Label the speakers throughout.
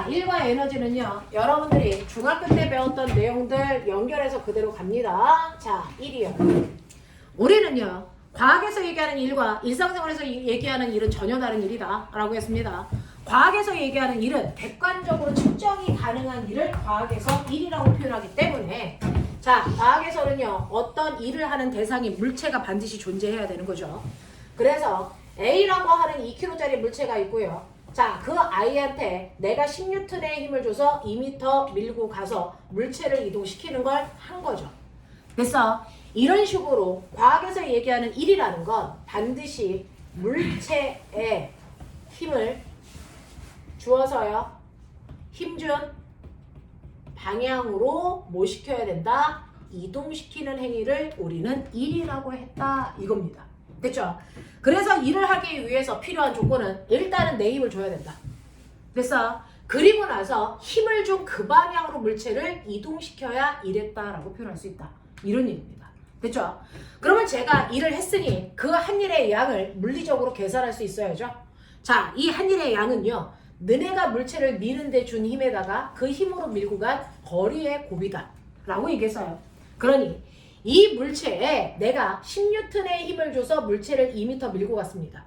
Speaker 1: 자, 1과 에너지는요. 여러분들이 중학교 때 배웠던 내용들 연결해서 그대로 갑니다. 자, 1이요. 우리는요. 과학에서 얘기하는 일과 일상생활에서 얘기하는 일은 전혀 다른 일이다 라고 했습니다. 과학에서 얘기하는 일은 객관적으로 측정이 가능한 일을 과학에서 일이라고 표현하기 때문에 자, 과학에서는요. 어떤 일을 하는 대상이 물체가 반드시 존재해야 되는 거죠. 그래서 A라고 하는 2kg짜리 물체가 있고요. 자, 그 아이한테 내가 10N의 힘을 줘서 2m 밀고 가서 물체를 이동시키는 걸 한 거죠. 그래서 이런 식으로 과학에서 얘기하는 일이라는 건 반드시 물체에 힘을 주어서요. 힘준 방향으로 뭐 시켜야 된다? 이동시키는 행위를 우리는 일이라고 했다 이겁니다. 됐죠? 그래서 일을 하기 위해서 필요한 조건은 일단은 내 힘을 줘야 된다. 그래서 그리고 나서 힘을 준 그 방향으로 물체를 이동시켜야 일했다라고 표현할 수 있다. 이런 일입니다. 됐죠? 그러면 제가 일을 했으니 그 한 일의 양을 물리적으로 계산할 수 있어야죠. 자, 이 한 일의 양은요. 너네가 물체를 미는데 준 힘에다가 그 힘으로 밀고 간 거리의 곱이다 라고 얘기했어요. 그러니 이 물체에 내가 10N의 힘을 줘서 물체를 2m 밀고 갔습니다.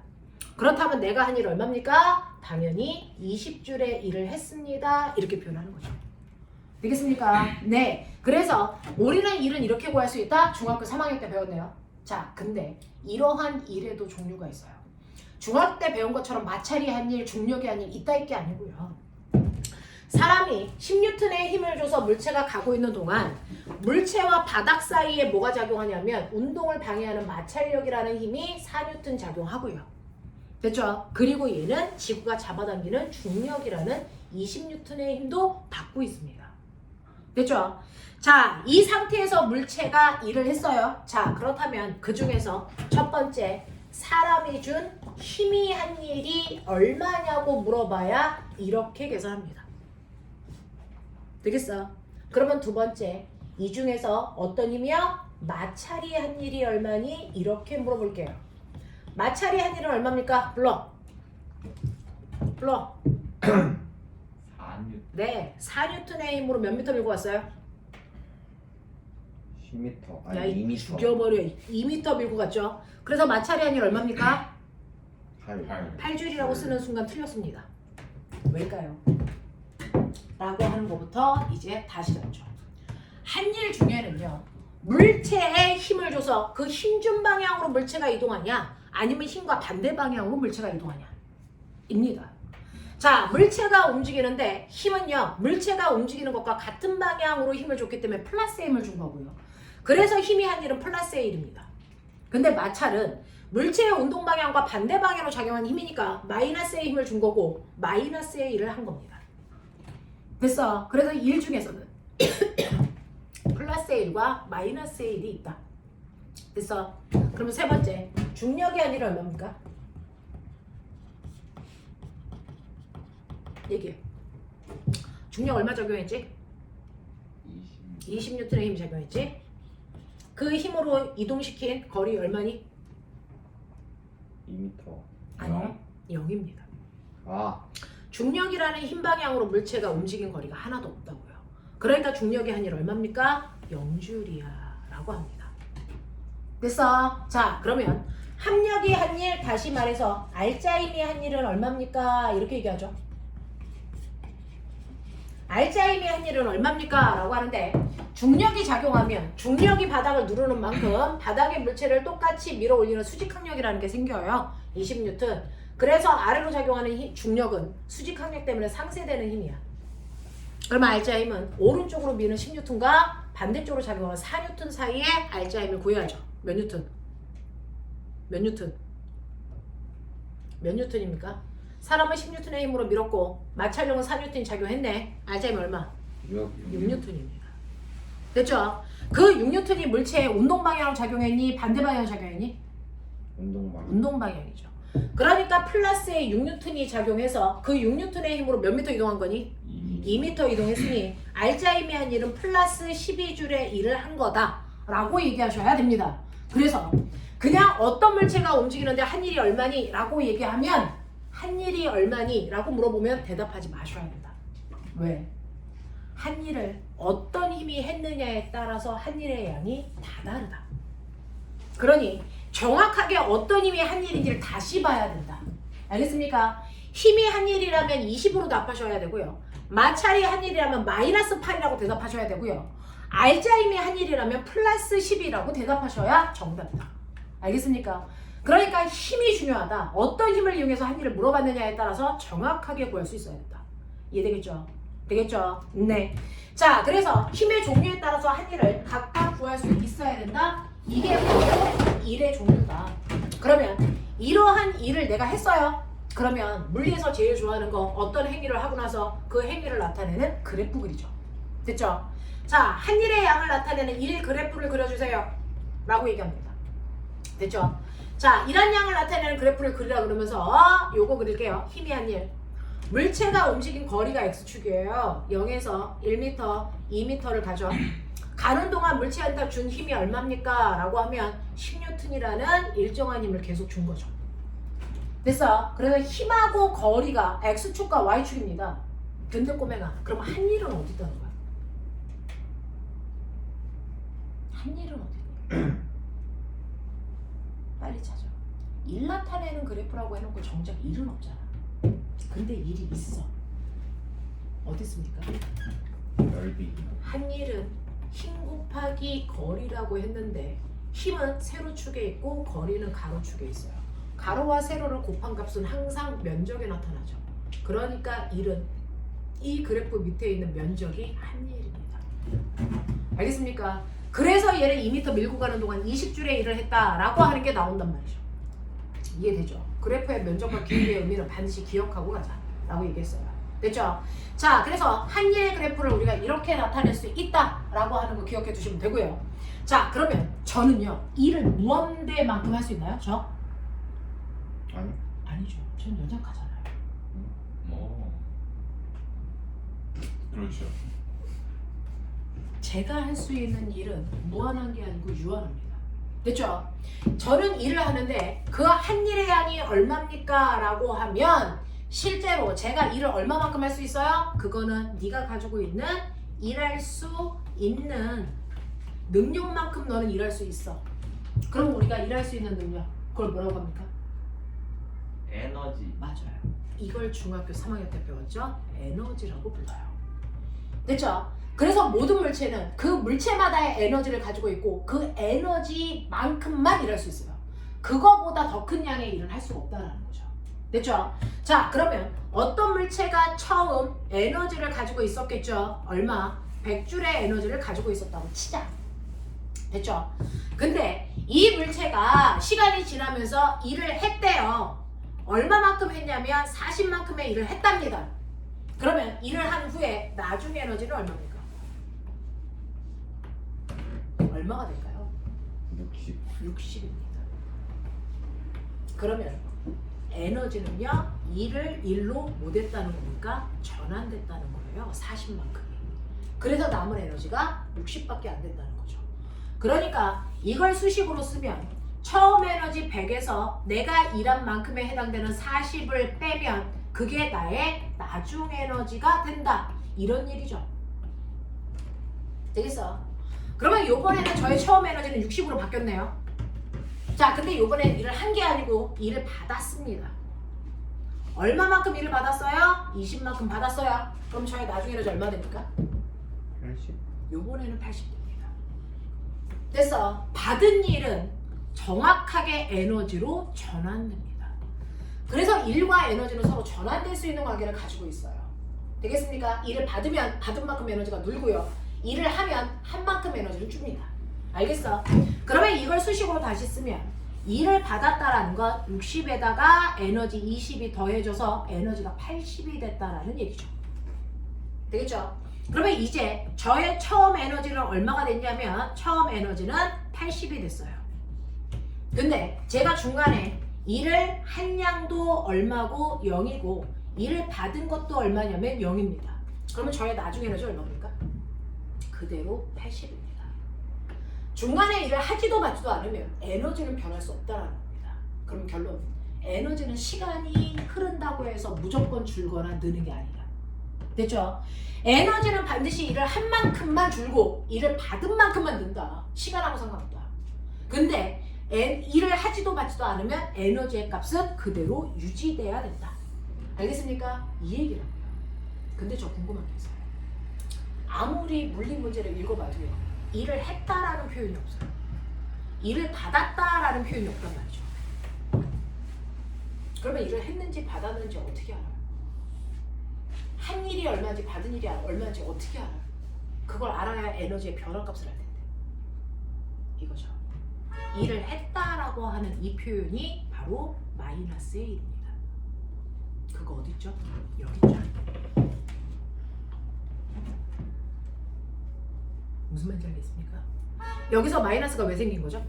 Speaker 1: 그렇다면 내가 한 일 얼마입니까? 당연히 20줄의 일을 했습니다. 이렇게 표현하는 거죠. 되겠습니까? 네. 그래서 우리는 일은 이렇게 구할 수 있다? 중학교 3학년 때 배웠네요. 자, 근데 이러한 일에도 종류가 있어요. 중학교 때 배운 것처럼 마찰이 한 일, 중력이 한 일 이따 게 아니고요. 사람이 10N의 힘을 줘서 물체가 가고 있는 동안 물체와 바닥 사이에 뭐가 작용하냐면 운동을 방해하는 마찰력이라는 힘이 4N 작용하고요. 됐죠? 그리고 얘는 지구가 잡아당기는 중력이라는 20N의 힘도 받고 있습니다. 됐죠? 자, 이 상태에서 물체가 일을 했어요. 자, 그렇다면 그 중에서 첫 번째 사람이 준 힘이 한 일이 얼마냐고 물어봐야 이렇게 계산합니다. 되겠어? 그러면 두 번째 이 중에서 어떤 힘이요? 마찰이 한 일이 얼마니? 이렇게 물어볼게요. 마찰이 한 일은 얼마입니까? 불러.
Speaker 2: 4N.
Speaker 1: 네, 4N의 힘으로 몇 미터 밀고 왔어요?
Speaker 2: 10m.
Speaker 1: 야,
Speaker 2: 아니 2m.
Speaker 1: 죽여버려. 2m 밀고 갔죠? 그래서 마찰이 한 일 얼마입니까?
Speaker 2: 8.
Speaker 1: 8줄이라고 쓰는 순간 틀렸습니다. 왜일까요? 라고 하는 것부터 이제 다시 잡죠. 한 일 중에는요. 물체에 힘을 줘서 그 힘준 방향으로 물체가 이동하냐 아니면 힘과 반대 방향으로 물체가 이동하냐 입니다. 자, 물체가 움직이는데 힘은요. 물체가 움직이는 것과 같은 방향으로 힘을 줬기 때문에 플러스의 힘을 준 거고요. 그래서 힘이 한 일은 플러스의 일입니다. 근데 마찰은 물체의 운동 방향과 반대 방향으로 작용한 힘이니까 마이너스의 힘을 준 거고 마이너스의 일을 한 겁니다. 됐어. 그래서 일 중에서는 플러스의 일과 마이너스의 일이 있다. 됐어. 그러면 세 번째 중력이 한 일은 얼마입니까? 얘기해. 중력 얼마 적용했지? 20N의 힘 적용했지? 그 힘으로 이동시킨 거리 얼마니?
Speaker 2: 2m.
Speaker 1: 아니요. 0입니다.
Speaker 2: 아.
Speaker 1: 중력이라는 힘 방향으로 물체가 움직인 거리가 하나도 없다고요. 그러니까 중력의 한 일 얼마입니까? 0줄이야 라고 합니다. 됐어? 자, 그러면 합력이 한 일, 다시 말해서 알짜임이 한 일은 얼마입니까? 이렇게 얘기하죠. 알짜임이 한 일은 얼마입니까? 라고 하는데 중력이 작용하면 중력이 바닥을 누르는 만큼 바닥의 물체를 똑같이 밀어 올리는 수직항력이라는 게 생겨요. 20N. 그래서 아래로 작용하는 중력은 수직항력 때문에 상쇄되는 힘이야. 그러면 알짜 힘은 오른쪽으로 미는 10N과 반대쪽으로 작용하는 4N 사이에 알짜 힘을 구해야죠. 몇 뉴턴? 몇 뉴턴? 몇 뉴턴입니까? 사람은 10N의 힘으로 밀었고 마찰력은 4N이 작용했네. 알짜 힘 얼마? 6N입니다. 됐죠? 그 6N이 물체의 운동 방향으로 작용했니? 반대 방향으로 작용했니?
Speaker 2: 운동 방향.
Speaker 1: 운동 방향이죠. 그러니까 플러스의 6N이 작용해서 그 6N의 힘으로 몇 미터 이동한 거니? 2m 이동했으니 알짜 힘이 한 일은 플러스 12줄의 일을 한 거다 라고 얘기하셔야 됩니다. 그래서 그냥 어떤 물체가 움직이는데 한 일이 얼마니? 라고 얘기하면 한 일이 얼마니? 라고 물어보면 대답하지 마셔야 된다. 왜? 한 일을 어떤 힘이 했느냐에 따라서 한 일의 양이 다 다르다. 그러니 정확하게 어떤 힘이 한 일인지를 다시 봐야 된다. 알겠습니까? 힘이 한 일이라면 20으로 답하셔야 되고요. 마찰이 한 일이라면 마이너스 8이라고 대답하셔야 되고요. 알자힘이 한 일이라면 플러스 10이라고 대답하셔야 정답이다. 알겠습니까? 그러니까 힘이 중요하다. 어떤 힘을 이용해서 한 일을 물어봤느냐에 따라서 정확하게 구할 수 있어야 된다. 이해되겠죠? 되겠죠? 네. 자, 그래서 힘의 종류에 따라서 한 일을 각각 구할 수 있어야 된다. 이게 바로 일의 종류다. 그러면 이러한 일을 내가 했어요. 그러면 물리에서 제일 좋아하는 거 어떤 행위를 하고 나서 그 행위를 나타내는 그래프 그리죠. 됐죠? 자, 한 일의 양을 나타내는 일 그래프를 그려주세요. 라고 얘기합니다. 됐죠? 자, 이런 양을 나타내는 그래프를 그리라 그러면서 요거 그릴게요. 힘이 한 일. 물체가 움직인 거리가 x축이에요. 0에서 1m, 2m를 가져. 가는 동안 물체한테 준 힘이 얼마입니까? 라고 하면 10N이라는 일정한 힘을 계속 준 거죠. 됐어? 그래서 힘하고 거리가 x축과 y축입니다. 근데 꼬맹아, 그럼 한 일은 어디 있다는 거야? 한 일은 어디 있냐? 빨리 찾아. 일 나타내는 그래프라고 해놓고 정작 일은 없잖아. 근데 일이 있어. 어디 있습니까?
Speaker 2: 넓이.
Speaker 1: 한 일은 힘 곱하기 거리라고 했는데 힘은 세로축에 있고 거리는 가로축에 있어요. 가로와 세로를 곱한 값은 항상 면적에 나타나죠. 그러니까 일은 이 그래프 밑에 있는 면적이 한 일입니다. 알겠습니까? 그래서 얘를 2m 밀고 가는 동안 20줄의 일을 했다라고 하는 게 나온단 말이죠. 이해되죠? 그래프의 면적과 길이의 의미는 반드시 기억하고 가자 라고 얘기했어요. 됐죠? 자, 그래서 한 일의 그래프를 우리가 이렇게 나타낼 수 있다라고 하는 거 기억해 두시면 되고요. 자, 그러면 저는요, 일을 무한대만큼 할 수 있나요? 저?
Speaker 2: 아니.
Speaker 1: 아니죠. 전 연장하잖아요.
Speaker 3: 그렇죠.
Speaker 1: 제가 할 수 있는 일은 무한한 게 아니고 유한합니다. 됐죠? 저는 일을 하는데 그 한 일의 양이 얼마입니까? 라고 하면 실제로 제가 일을 얼마만큼 할 수 있어요? 그거는 네가 가지고 있는 일할 수 있는 능력만큼 너는 일할 수 있어. 그럼 우리가 일할 수 있는 능력, 그걸 뭐라고 합니까?
Speaker 3: 에너지.
Speaker 1: 맞아요. 이걸 중학교 3학년 때 배웠죠? 에너지라고 불러요. 됐죠? 그래서 모든 물체는 그 물체마다의 에너지를 가지고 있고 그 에너지만큼만 일할 수 있어요. 그거보다 더 큰 양의 일을 할 수가 없다는 거죠. 됐죠? 자, 그러면 어떤 물체가 처음 에너지를 가지고 있었겠죠? 얼마? 100줄의 에너지를 가지고 있었다고 치자. 됐죠? 근데 이 물체가 시간이 지나면서 일을 했대요. 얼마만큼 했냐면 40만큼의 일을 했답니다. 그러면 일을 한 후에 나중 에너지는 얼마입니까? 얼마가 될까요? 60입니다. 그러면 에너지는요, 일을 일로 못했다는 겁니까? 전환됐다는 거예요. 40만큼이. 그래서 남은 에너지가 60밖에 안 된다는 거죠. 그러니까 이걸 수식으로 쓰면 처음 에너지 100에서 내가 일한 만큼에 해당되는 40을 빼면 그게 나의 나중 에너지가 된다. 이런 얘기죠. 되겠어? 그러면 요번에는 저의 처음 에너지는 60으로 바뀌었네요. 자, 근데 요번엔 일을 한 게 아니고 일을 받았습니다. 얼마만큼 일을 받았어요? 20만큼 받았어요. 그럼 저의 나중 에너지 얼마 됩니까?
Speaker 2: 80.
Speaker 1: 요번에는 80됩니다. 됐어. 받은 일은 정확하게 에너지로 전환됩니다. 그래서 일과 에너지는 서로 전환될 수 있는 관계를 가지고 있어요. 되겠습니까? 일을 받으면 받은 만큼 에너지가 늘고요. 일을 하면 한 만큼 에너지를 줍니다. 알겠어? 그러면 이걸 수식으로 다시 쓰면 일을 받았다라는 건 60에다가 에너지 20이 더해져서 에너지가 80이 됐다라는 얘기죠. 되겠죠? 그러면 이제 저의 처음 에너지는 얼마가 됐냐면 처음 에너지는 80이 됐어요. 근데 제가 중간에 일을 한 양도 얼마고 0이고 일을 받은 것도 얼마냐면 0입니다. 그러면 저의 나중 에너지 얼마입니까? 그대로 80입니다. 중간에 일을 하지도 받지도 않으면 에너지는 변할 수 없다는 겁니다. 그럼 결론, 에너지는 시간이 흐른다고 해서 무조건 줄거나 느는 게 아니라 됐죠? 에너지는 반드시 일을 한 만큼만 줄고 일을 받은 만큼만 는다. 시간하고 상관없다. 근데 일을 하지도 받지도 않으면 에너지의 값은 그대로 유지돼야 된다. 알겠습니까? 이 얘기라고요. 근데 저 궁금한 게 있어요. 아무리 물리 문제를 읽어봐도요. 일을 했다라는 표현이 없어요. 일을 받았다라는 표현이 없단 말이죠. 그러면 일을 했는지 받았는지 어떻게 알아요? 한 일이 얼마인지 받은 일이 얼마인지 어떻게 알아요? 그걸 알아야 에너지의 변화값을 알 텐데. 이거죠. 일을 했다라고 하는 이 표현이 바로 마이너스의 일입니다. 그거 어디 있죠? 여기 있죠. 무슨 말인지 알겠습니까? 여기서 마이너스가 왜 생긴 거죠?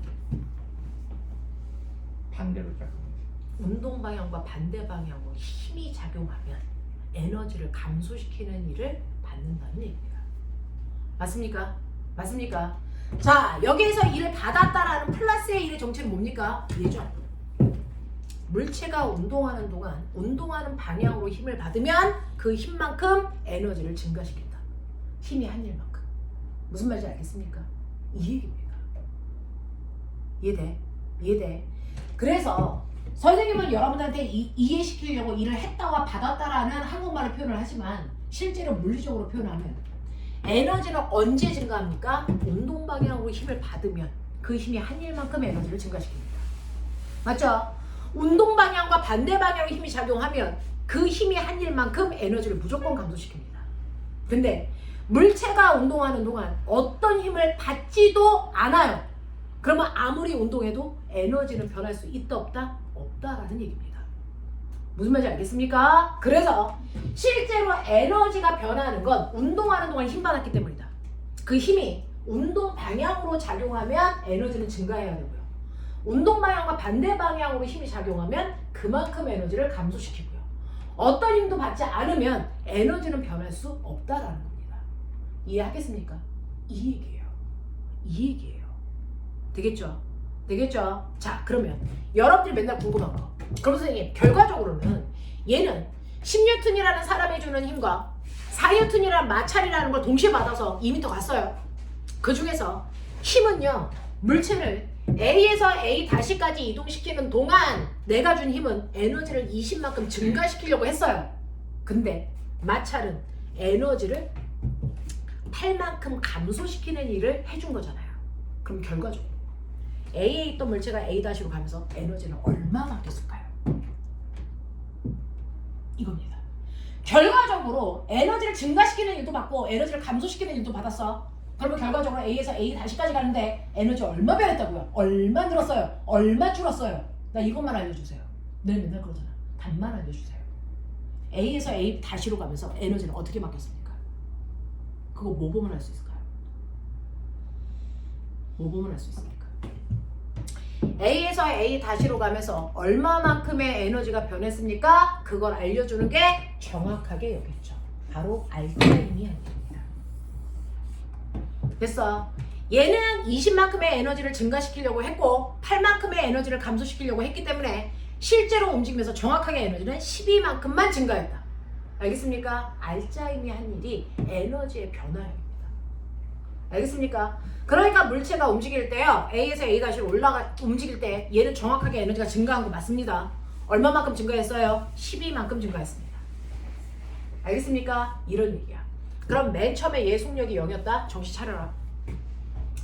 Speaker 2: 반대로 작용.
Speaker 1: 운동 방향과 반대 방향으로 힘이 작용하면 에너지를 감소시키는 일을 받는다는 얘기입니다. 맞습니까? 맞습니까? 자, 여기에서 일을 받았다라는 플러스의 일의 정체는 뭡니까? 얘죠. 물체가 운동하는 동안 운동하는 방향으로 힘을 받으면 그 힘만큼 에너지를 증가시킨다. 힘이 한 일만큼. 무슨 말인지 알겠습니까? 이 얘기입니다. 이해돼? 이해돼? 그래서 선생님은 여러분들한테 이해시키려고 일을 했다와 받았다라는 한국말로 표현을 하지만 실제로 물리적으로 표현하면 에너지는 언제 증가합니까? 운동 방향으로 힘을 받으면 그 힘이 한 일만큼 에너지를 증가시킵니다. 맞죠? 운동 방향과 반대 방향으로 힘이 작용하면 그 힘이 한 일만큼 에너지를 무조건 감소시킵니다. 근데 물체가 운동하는 동안 어떤 힘을 받지도 않아요. 그러면 아무리 운동해도 에너지는 변할 수 있다 없다? 없다라는 얘기입니다. 무슨 말인지 알겠습니까? 그래서 실제로 에너지가 변하는 건 운동하는 동안 힘 받았기 때문이다. 그 힘이 운동 방향으로 작용하면 에너지는 증가해야 되고요. 운동 방향과 반대 방향으로 힘이 작용하면 그만큼 에너지를 감소시키고요. 어떤 힘도 받지 않으면 에너지는 변할 수 없다라는 겁니다. 이해하겠습니까? 이 얘기예요. 이 얘기예요. 되겠죠? 되겠죠? 자, 그러면 여러분들이 맨날 궁금한 거. 그럼 선생님, 결과적으로는 얘는 10N이라는 사람이 주는 힘과 4N이라는 마찰이라는 걸 동시에 받아서 2m 갔어요. 그 중에서 힘은요, 물체를 A에서 A-까지 이동시키는 동안 내가 준 힘은 에너지를 20만큼 증가시키려고 했어요. 근데 마찰은 에너지를 8만큼 감소시키는 일을 해준 거잖아요. 그럼 결과적으로 A에 있던 물체가 A-로 가면서 에너지는 얼마 바뀌었을까요? 이겁니다. 결과적으로 에너지를 증가시키는 일도 받고 에너지를 감소시키는 일도 받았어. 그러면 결과적으로 A에서 A-까지 가는데 에너지 얼마 변했다고요? 얼마 늘었어요? 얼마 줄었어요? 나 이것만 알려주세요. 늘 맨날 그러잖아. 답만 알려주세요. A에서 A-로 가면서 에너지는 어떻게 바뀌었습니까? 그거 뭐 보면 알 수 있을까요? 뭐 보면 알 수 있습니까? A에서 A-로 가면서 얼마만큼의 에너지가 변했습니까? 그걸 알려주는 게 정확하게 여기 있죠. 바로 알타임이 아닙니다. 됐어. 얘는 20만큼의 에너지를 증가시키려고 했고 8만큼의 에너지를 감소시키려고 했기 때문에 실제로 움직이면서 정확하게 에너지는 12만큼만 증가했다. 알겠습니까? 알짜임이 한 일이 에너지의 변화입니다. 알겠습니까? 그러니까 물체가 움직일 때요, A에서 A-로 움직일 때 얘는 정확하게 에너지가 증가한 거 맞습니다. 얼마만큼 증가했어요? 12만큼 증가했습니다. 알겠습니까? 이런 얘기야. 그럼 맨 처음에 얘 속력이 0이었다? 정신 차려라.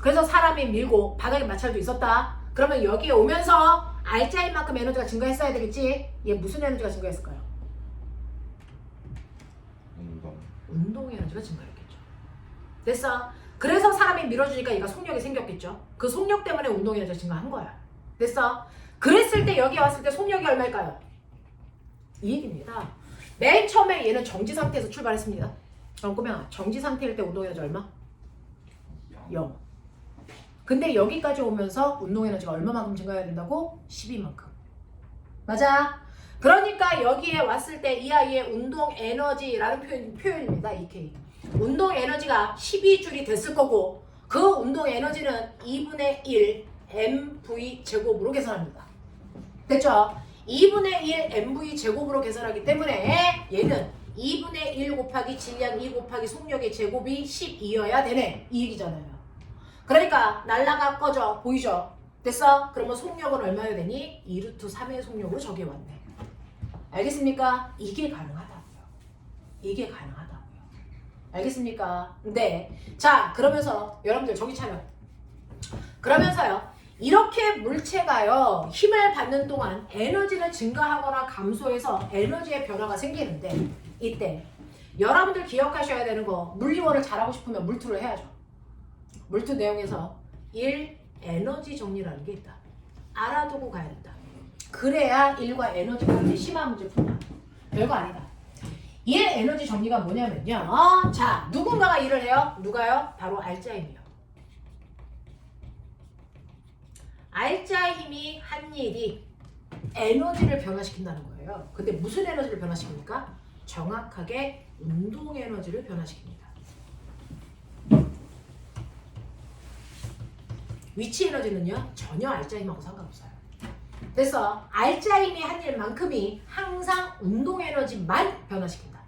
Speaker 1: 그래서 사람이 밀고 바닥에 마찰도 있었다. 그러면 여기에 오면서 알짜임만큼 에너지가 증가했어야 되겠지? 얘 무슨 에너지가 증가했을까요? 운동 에너지가 증가했겠죠. 됐어? 그래서 사람이 밀어주니까 얘가 속력이 생겼겠죠. 그 속력 때문에 운동 에너지가 증가한 거야. 됐어? 그랬을 때 여기 왔을 때 속력이 얼마일까요? 이 얘기입니다. 맨 처음에 얘는 정지 상태에서 출발했습니다. 그럼 꼬맹아, 정지 상태일 때 운동 에너지 얼마? 0. 근데 여기까지 오면서 운동 에너지가 얼마만큼 증가해야 된다고? 12만큼. 맞아? 그러니까 여기에 왔을 때 이 아이의 운동 에너지라는 표현입니다. EK. 운동 에너지가 12줄이 됐을 거고 그 운동 에너지는 2분의 1 mv 제곱으로 계산합니다. 됐죠? 2분의 1 mv 제곱으로 계산하기 때문에 얘는 2분의 1 곱하기 질량 2 곱하기 속력의 제곱이 12여야 되네. 이 얘기잖아요. 그러니까 날라가 꺼져. 보이죠? 됐어? 그러면 속력은 얼마여야 되니? 2루트 3의 속력으로 저게 왔네. 알겠습니까? 이게 가능하다고요. 이게 가능하다고요. 알겠습니까? 네. 자, 그러면서 여러분들 정신 차려. 그러면서요. 이렇게 물체가요. 힘을 받는 동안 에너지를 증가하거나 감소해서 에너지의 변화가 생기는데 이때 여러분들 기억하셔야 되는 거 물리원을 잘하고 싶으면 물투를 해야죠. 물투 내용에서 1. 에너지 정리라는 게 있다. 알아두고 가야 된다. 그래야 1과 에너지 관계 심화 문제 푼다. 별거 아니다. 이 에너지 정리가 뭐냐면요. 자, 누군가가 일을 해요. 누가요? 바로 알자의 힘이요. 알자의 힘이 한 일이 에너지를 변화시킨다는 거예요. 근데 무슨 에너지를 변화시킵니까? 정확하게 운동 에너지를 변화시킵니다. 위치 에너지는요. 전혀 알자의 힘하고 상관없어요. 그래서 알자의 힘이 한 일만큼이 항상 운동 에너지만 변화시킨다.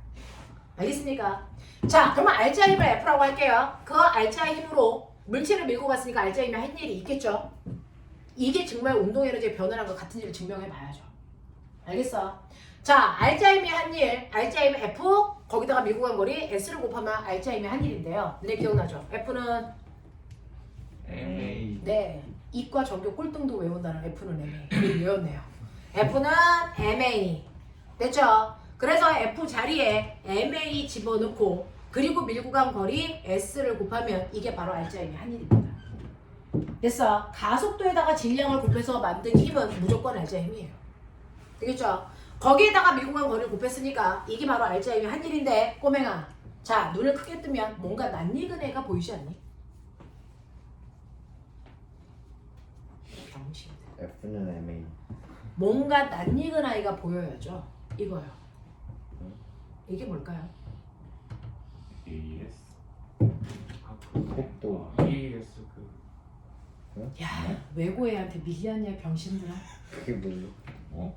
Speaker 1: 알겠습니까? 자, 그러면 알자의 힘을 F라고 할게요. 그 알자의 힘으로 물체를 밀고 갔으니까 알자의 힘이 한 일이 있겠죠. 이게 정말 운동 에너지의 변화라는 것 같은 일을 증명해 봐야죠. 알겠어? 자, 알자의 힘이 한 일, 알자의 힘 F, 거기다가 밀고 간 거리 S를 곱하면 알자의 힘이 한 일인데요. 네, 기억나죠? F는
Speaker 2: MA.
Speaker 1: 네, 이과 전교 꼴등도 외운다는 F는 MA. 외웠네요. F는 MA. 됐죠? 그래서 F 자리에 MA 집어넣고 그리고 밀고 간 거리 S를 곱하면 이게 바로 알자의 힘이 한 일입니다. 됐어? 가속도에다가 질량을 곱해서 만든 힘은 무조건 알자의 힘이에요. 되겠죠? 거기에다가 밀고 간 거리를 곱했으니까 이게 바로 알자의 힘이 한 일인데 꼬맹아, 자, 눈을 크게 뜨면 뭔가 낯익은 애가 보이지 않니? 병신들.
Speaker 2: F는 MA.
Speaker 1: 뭔가 낯익은 아이가 보여야죠. 이거요. 이게 뭘까요?
Speaker 3: AS.
Speaker 2: 속도.
Speaker 3: AS
Speaker 1: 야, 외고애한테 밀렸냐 병신들아.
Speaker 2: 그게 뭐예요?
Speaker 3: 어?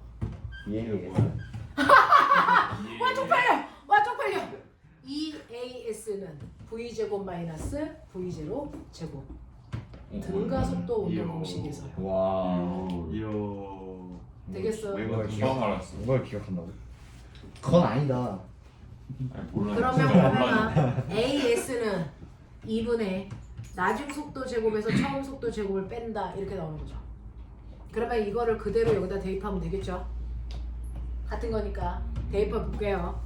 Speaker 2: EAS.
Speaker 1: 와 쪽팔려! 와 쪽팔려! EAS는 V제곱 마이너스 V0 제곱 등가 속도 운동 공식에서요.
Speaker 2: 와.
Speaker 3: 이야.
Speaker 1: 되겠어.
Speaker 3: 내가 처음 알았어.
Speaker 2: 이걸 기억한다고? 그건 아니다.
Speaker 3: 아니, 몰라.
Speaker 1: 그러면
Speaker 3: 진짜
Speaker 1: 그러면 AS는 2분의 나중 속도 제곱에서 처음 속도 제곱을 뺀다 이렇게 나오는 거죠. 그러면 이거를 그대로 여기다 대입하면 되겠죠. 같은 거니까 대입해 볼게요.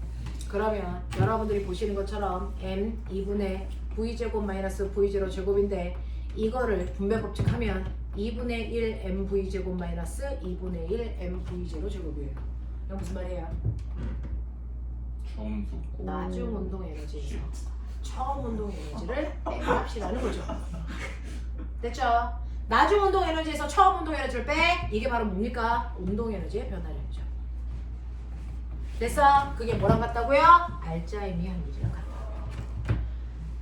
Speaker 1: 그러면 여러분들이 보시는 것처럼 M 2분의 V제곱 마이너스 V0 제곱인데 이거를 분배 법칙 하면 2분의 1 MV제곱 마이너스 2분의 1 MV0 제곱이에요. 이거 무슨 말이에요?
Speaker 3: 처음 속고.
Speaker 1: 나중 운동 에너지에서 처음 운동 에너지를 빼합시라는 거죠. 됐죠? 나중 운동 에너지에서 처음 운동 에너지를 빼. 이게 바로 뭡니까? 운동 에너지의 변화량이죠. 됐어? 그게 뭐랑 같다고요? 알자의 힘이 한 문제랑 같다고요.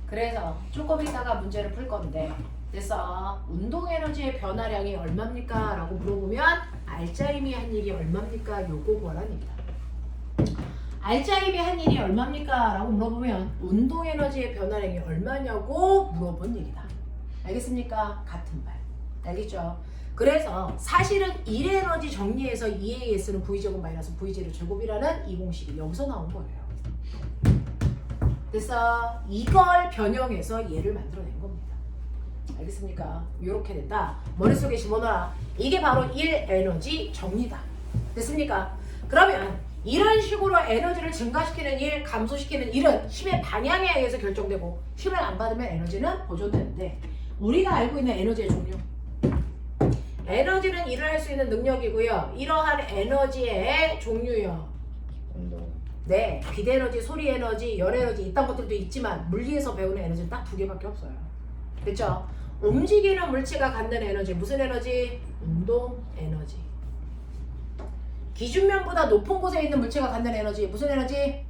Speaker 1: 그래서 조금 이따가 문제를 풀 건데 됐어? 운동 에너지의 변화량이 얼마입니까? 라고 물어보면 알자의 힘이 한 일이 얼마입니까? 요거 뭐라는 얘기다. 알자의 힘이 한 일이 얼마입니까? 라고 물어보면 운동 에너지의 변화량이 얼마냐고 물어본 얘기다. 알겠습니까? 같은 말. 알겠죠? 그래서 사실은 1의 에너지 정리해서 2AS는 V제곱 마이너스 V0 제곱이라는 이 공식이 여기서 나온 거예요. 그래서 이걸 변형해서 얘를 만들어낸 겁니다. 알겠습니까? 이렇게 된다. 머릿속에 집어넣어라. 이게 바로 1 에너지 정리다. 됐습니까? 그러면 이런 식으로 에너지를 증가시키는 일, 감소시키는 일은 힘의 방향에 의해서 결정되고 힘을 안 받으면 에너지는 보존되는데 우리가 알고 있는 에너지의 종류 에너지는 일을 할 수 있는 능력이고요. 이러한 에너지의 종류요.
Speaker 2: 운동.
Speaker 1: 네, 빛에너지, 소리에너지, 열에너지 이딴 것들도 있지만 물리에서 배우는 에너지는 딱 두 개밖에 없어요. 됐죠? 움직이는 물체가 갖는 에너지 무슨 에너지? 운동 에너지. 기준면보다 높은 곳에 있는 물체가 갖는 에너지 무슨 에너지?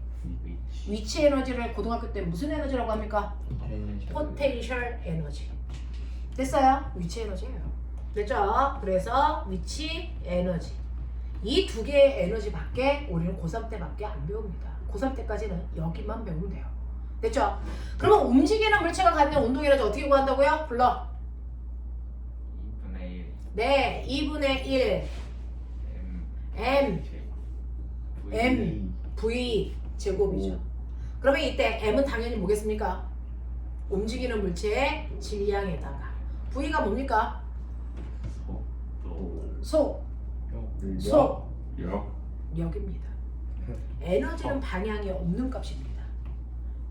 Speaker 1: 위치 에너지를 고등학교 때 무슨 에너지라고 합니까? 포텐셜 에너지. 됐어요? 위치 에너지예요. 됐죠? 그래서 위치 에너지 이 두 개의 에너지밖에 우리는 고3 때밖에 안 배웁니다. 고3 때까지는 여기만 배우면 돼요. 됐죠? 그러면 움직이는 물체가 갖는 운동 에너지 어떻게 구한다고요? 불러.
Speaker 3: 2분의 1
Speaker 1: 네, 2분의 1 M M V 제곱이죠. 그러면 이때 M은 당연히 뭐겠습니까? 움직이는 물체의 질량에다가 V가 뭡니까? 속, 속력입니다. 에너지는 방향이 없는 값입니다.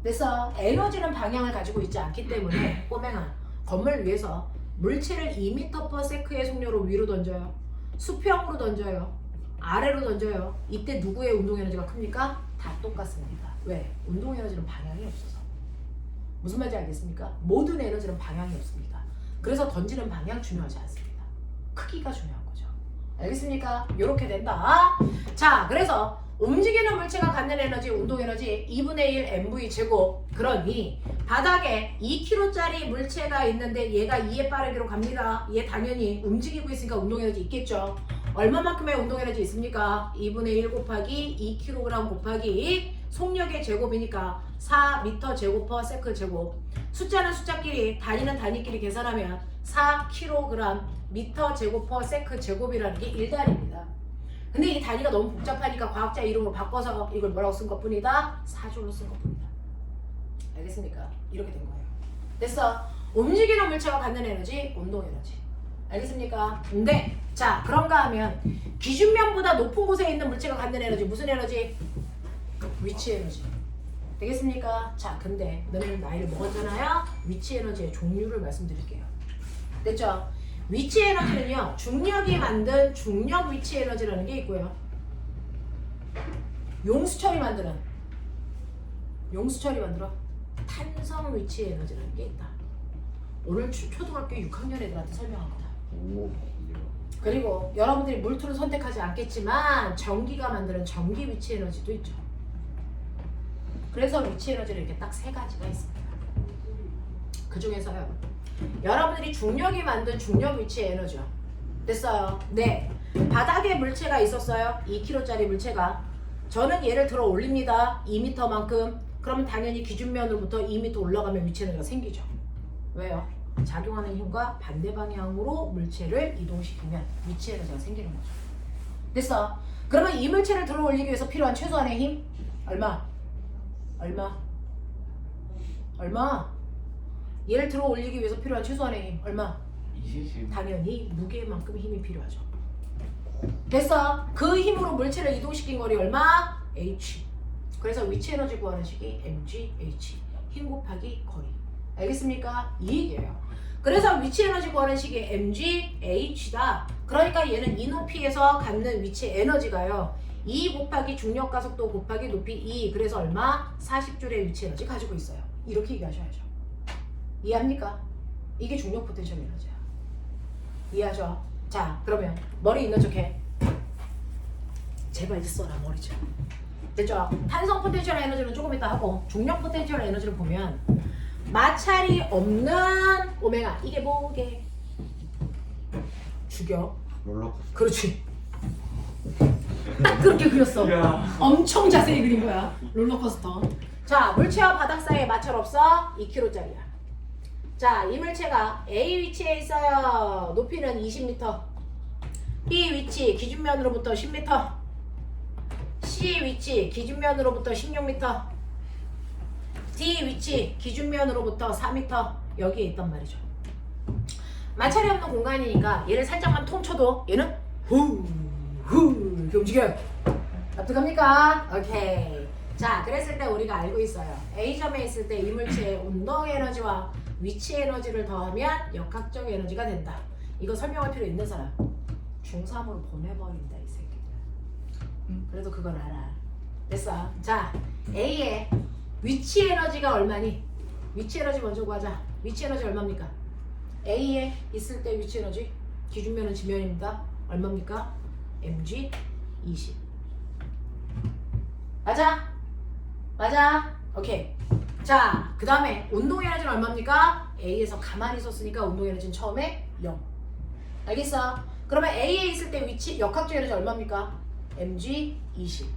Speaker 1: 그래서 에너지는 방향을 가지고 있지 않기 때문에 꼬맹아, 건물 위에서 물체를 2m/s의 속력으로 위로 던져요. 수평으로 던져요. 아래로 던져요. 이때 누구의 운동 에너지가 큽니까? 다 똑같습니다. 왜? 운동 에너지는 방향이 없어서. 무슨 말인지 알겠습니까? 모든 에너지는 방향이 없습니다. 그래서 던지는 방향 중요하지 않습니다. 크기가 중요한 거죠. 알겠습니까? 이렇게 된다. 자, 그래서 움직이는 물체가 갖는 에너지, 운동 에너지 2분의 1 mv 제곱. 그러니 바닥에 2kg짜리 물체가 있는데 얘가 2의 빠르기로 갑니다. 얘 당연히 움직이고 있으니까 운동 에너지 있겠죠. 얼마만큼의 운동 에너지 있습니까? 2분의 1 곱하기 2kg 곱하기 속력의 제곱이니까 4m 제곱 세클 제곱. 숫자는 숫자끼리, 단위는 단위끼리 계산하면 4kg 미터 제곱 세클 제곱이라는 게 1단위입니다. 근데 이 단위가 너무 복잡하니까 과학자 이름으로 바꿔서 이걸 뭐라고 쓴 것뿐이다? 4조로 쓴 것뿐이다. 알겠습니까? 이렇게 된 거예요. 됐어. 움직이는 물체가 갖는 에너지, 운동 에너지. 알겠습니까? 근데 자, 그런가 하면 기준면보다 높은 곳에 있는 물체가 갖는 에너지, 무슨 에너지? 위치 에너지. 되겠습니까? 자, 근데 너네는 나이를 먹었잖아요. 위치 에너지의 종류를 말씀드릴게요. 됐죠? 위치 에너지는요, 중력이 만든 중력 위치 에너지라는 게 있고요. 용수철이 만들어 탄성 위치 에너지라는 게 있다. 오늘 초등학교 6학년 애들한테 설명한 거다. 그리고 여러분들이 물투를 선택하지 않겠지만 전기가 만드는 전기 위치 에너지도 있죠. 그래서 위치 에너지는 이렇게 딱 세 가지가 있습니다. 그 중에서요, 여러분들이 중력이 만든 중력 위치 에너지요. 됐어요? 네. 바닥에 물체가 있었어요. 2kg짜리 물체가. 저는 얘를 들어 올립니다. 2m만큼. 그러면 당연히 기준면으로부터 2m 올라가면 위치 에너지가 생기죠. 왜요? 작용하는 힘과 반대 방향으로 물체를 이동시키면 위치 에너지가 생기는 거죠. 됐어? 그러면 이 물체를 들어 올리기 위해서 필요한 최소한의 힘? 얼마? 얘를 들어 올리기 위해서 필요한 최소한의 힘 얼마?
Speaker 3: 20.
Speaker 1: 당연히 무게만큼 힘이 필요하죠. 됐어? 그 힘으로 물체를 이동시킨 거리 얼마? h. 그래서 위치 에너지 구하는 식이 mgh. 힘 곱하기 거리. 알겠습니까? 이 얘기예요. 그래서 위치 에너지 구하는 식이 mgh다. 그러니까 얘는 이 높이에서 갖는 위치 에너지가요, 2 곱하기 중력 가속도 곱하기 높이 2. 그래서 얼마? 40줄의 위치 에너지 가지고 있어요. 이렇게 얘기하셔야죠. 이해합니까? 이게 중력 포텐셜 에너지야. 이해하죠? 자, 그러면 머리 있는 척해. 제발 이제 써라, 머리 좀. 됐죠? 탄성 포텐셜 에너지는 조금 이따 하고, 중력 포텐셜 에너지를 보면 마찰이 없는 오메가. 이게 뭐게? 죽여.
Speaker 2: 롤러코스터.
Speaker 1: 그렇지. 딱 그렇게 그렸어.
Speaker 3: 야.
Speaker 1: 엄청 자세히 그린 거야. 롤러코스터. 자, 물체와 바닥 사이에 마찰 없어? 2kg짜리야. 자, 이 물체가 A 위치에 있어요. 높이는 20m. B 위치 기준면으로부터 10m. C 위치 기준면으로부터 16m. D 위치 기준면으로부터 4m. 여기에 있단 말이죠. 마찰이 없는 공간이니까 얘를 살짝만 통쳐도 얘는 후 이렇게 움직여요. 납득합니까? 오케이. 자, 그랬을 때 우리가 알고 있어요. A점에 있을 때 이 물체의 운동 에너지와 위치 에너지를 더하면 역학적 에너지가 된다. 이거 설명할 필요 있는 사람? 중3으로 보내버린다, 이 새끼들. 그래도 그건 알아. 됐어. 자, A의 위치 에너지가 얼마니? 위치 에너지 먼저 구하자. 위치 에너지 얼마입니까? A에 있을 때 위치 에너지 기준면은 지면입니다. 얼마입니까? mg 20. 맞아? 맞아? 오케이. 자, 그 다음에 운동 에너지는 얼마입니까? A에서 가만히 있었으니까 운동 에너지는 처음에 0. 알겠어? 그러면 A에 있을 때 위치 역학적 에너지 얼마입니까? mg 20.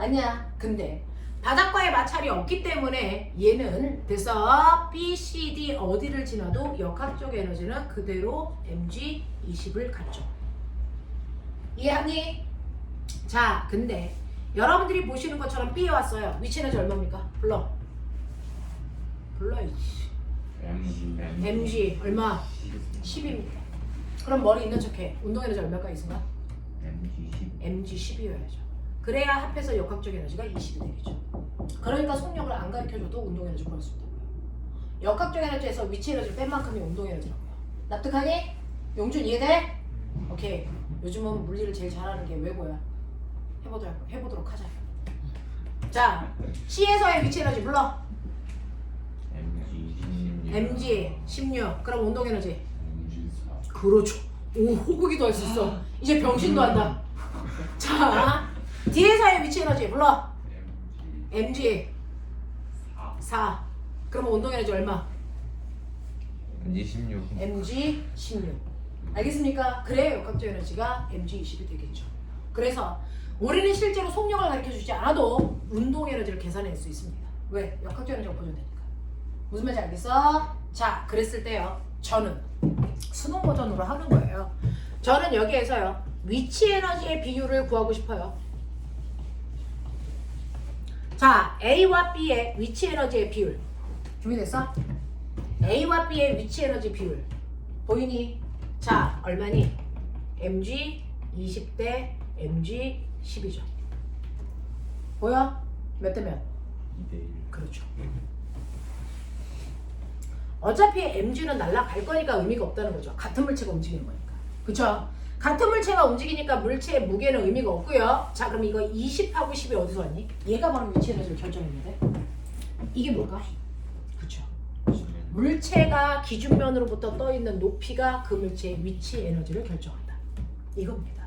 Speaker 1: 맞냐? 근데 바닥과의 마찰이 없기 때문에 얘는 됐어. B, C, D 어디를 지나도 역학적 에너지는 그대로 mg20을 갖죠. 이해하니? 자, 근데 여러분들이 보시는 것처럼 B에 왔어요. 위치 에너지 얼마입니까? 불러. 이씨. mg 얼마? 10입니다. 그럼 머리 있는 척해. 운동 에너지 얼마가 있을까? mg10이어야죠. 그래야 합해서 역학적 에너지가 20이 되겠죠. 그러니까 속력을 안 가르쳐줘도 운동 에너지 구할 수 있다고요. 역학적 에너지에서 위치 에너지를 뺀 만큼이 운동 에너지라고요. 납득하니? 용준 이해돼? 오케이. 요즘은 물리를 제일 잘하는 게 외고야. 해보도록 하자. 자, C에서의 위치 에너지 불러. mg16. 그럼 운동 에너지. 그렇죠. 오, 호구기도 할 수 있어. 이제 병신도 한다. 자, D에서의 위치 에너지 불러. mg 4. 그러면 운동 에너지 얼마? mg 16. 알겠습니까? 그래야 역학적 에너지가 mg 20이 되겠죠. 그래서 우리는 실제로 속력을 가르쳐주지 않아도 운동 에너지를 계산할 수 있습니다. 왜? 역학적 에너지가 보존되니까. 무슨 말인지 알겠어? 자, 그랬을 때요. 저는 수능 버전으로 하는 거예요. 저는 여기에서요. 위치 에너지의 비율을 구하고 싶어요. 자, A와 B의 위치 에너지의 비율. 준비됐어? A와 B의 위치 에너지 비율. 보이니? 자, 얼마니? mg 20대 mg 10이죠. 보여? 몇 대 몇?
Speaker 2: 2대1.
Speaker 1: 그렇죠. 어차피 mg는 날아갈 거니까 의미가 없다는 거죠. 같은 물체가 움직이는 거니까. 그쵸? 같은 물체가 움직이니까 물체의 무게는 의미가 없고요. 자, 그럼 이거 20하고 10이 어디서 왔니? 얘가 바로 위치 에너지를 결정했는데 이게 뭘까? 그쵸? 물체가 기준면으로부터 떠있는 높이가 그 물체의 위치 에너지를 결정한다. 이겁니다.